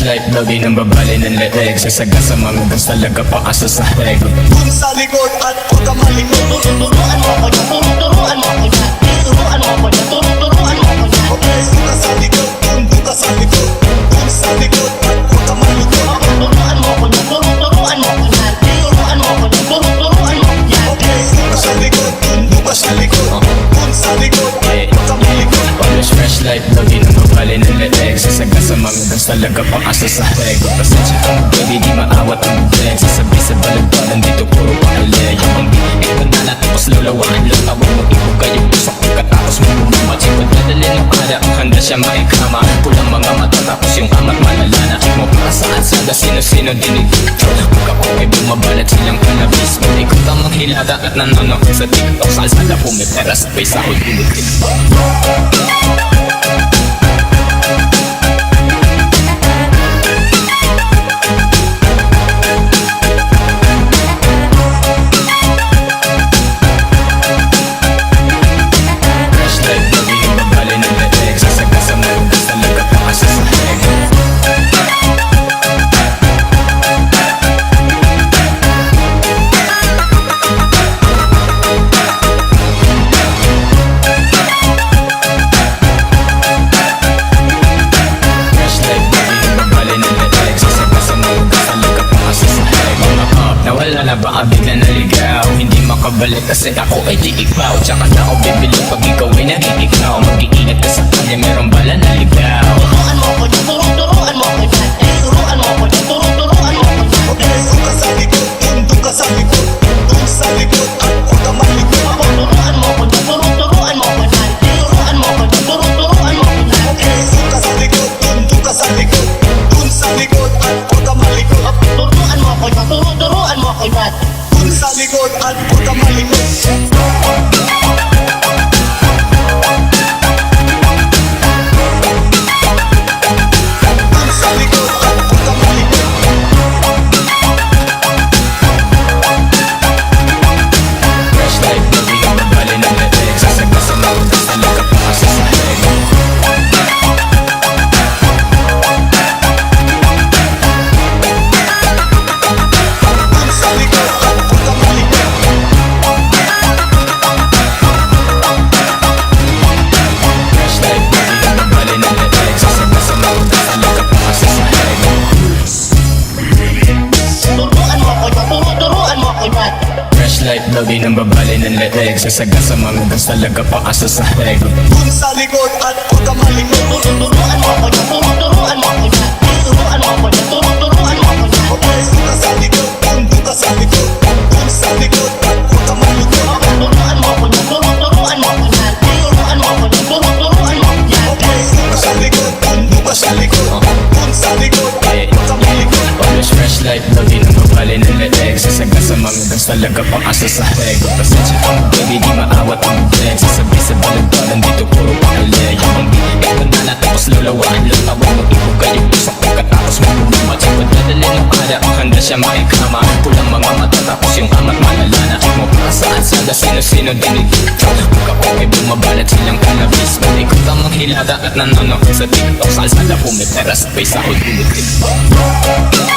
Flashlight, lagi nang babali ng leeg Sasaga sa mga gas talaga paasa sa heg Dun sa likod at huwag ka malikot. Turuan mo ako dyan, turuan mo ako dyan. Turuan mo ako dyan, turuan mo ako dyan. Okay, dun ka sa likod, dun ka sa likod. Dun sa likod at huwag ka malikot. Turuan mo ako dyan, turuan mo ako dyan. Turuan mo ako dyan, turuan mo ako dyan. Okay, dun ka sa likod, dun ka sa likod. Dun sa likod at huwag ka malikot. Always flashlight, lagi nang babali ng leeg Sasaga sa mga gas talaga paasa sa heg Pasensya ka baby, di maawat ang beg Sasabi sa balagbalan dito puro pakale Yung mga bigay ka na tapos lulawaan lang Tawag mo ibog kayo usok pagkatapos mo bumamat Sipag nadali ng para ang handa siya maikama Pulang mga mata tapos yung amat malalana Mo para saan sada sino-sino dinidikto Huwag ako ay bumabalat silang kanabis mo Ikaw tamang hilata at nanonood sa TikTok Salsada pumipera sa pay sahod ulit Nawala na baka bigla naligaw Hindi makabalik kasi ako ay di ikaw Tsaka na ako bibili pag ikaw ay nag-iikaw Mag-iingat ka sa kanya merong bala na ligaw Turuan mo ako dyan, turuan mo ako dyan. Turuan mo ako dyan, turuan mo ako dyan. Okay, dun ka sa likod, dun ka sa likod. Dun sa likod at huwag ka malikot. Turuan mo ako dyan, turuan mo ako dyan. Turuan mo ako dyan, turuan mo ako dyan. Okay, dun ka sa likod, dun ka sa likod. Dun sa likod at huwag ka malikot. Turuan mo ako dyan, turuan mo ako dyan. Dun sa likod at huwag ka malikot. Dun sa likod at huwag ka malikot. Flashlight, lagi nang babali ng leeg Sasaga sa mga gas talaga paasa sa heg Dun sa likod at huwag ka malikot. Flashlight, lagi nang babali ng leeg Sasaga sa mga gas talaga paasa sa heg Turuan mo ako dyan, turuan mo ako dyan. Flashlight, lagi nang babali ng leeg Sasaga sa mga gas talaga paasa sa heg Dun sa likod at huwag ka malikot. Turuan mo ako dyan, turuan mo ako dyan. Turuan mo ako dyan, turuan mo ako dyan. Okay, dun ka sa likod, dun ka sa likod. Dun sa likod at huwag ka malikot. Turuan mo ako dyan, turuan mo ako dyan. Turuan mo ako dyan, turuan mo ako dyan. Okay, dun ka sa likod, dun ka sa likod. Dun sa likod at huwag ka malikot. Always flashlight, lagi nang babali ng leeg Sasaga sa mga gas talaga paasa sa heg Pasensya ka baby, di maawat ang beg Sasabi sa balagbalan dito puro pakale Yung mga bigay ka na tapos lulawaan lang Tawag mo ibog kayo usok pagkatapos mo bumamat Sipag nadali ng para ang handa siya maikama Pulang mga mata tapos yung amat malalana Mo para saan sada sino-sino dinidikto Huwag ako ay bumabalat silang kanabis mo Ikaw tamang hilata at nanonood sa TikTok Salsada pumipera sa pay sahod ulit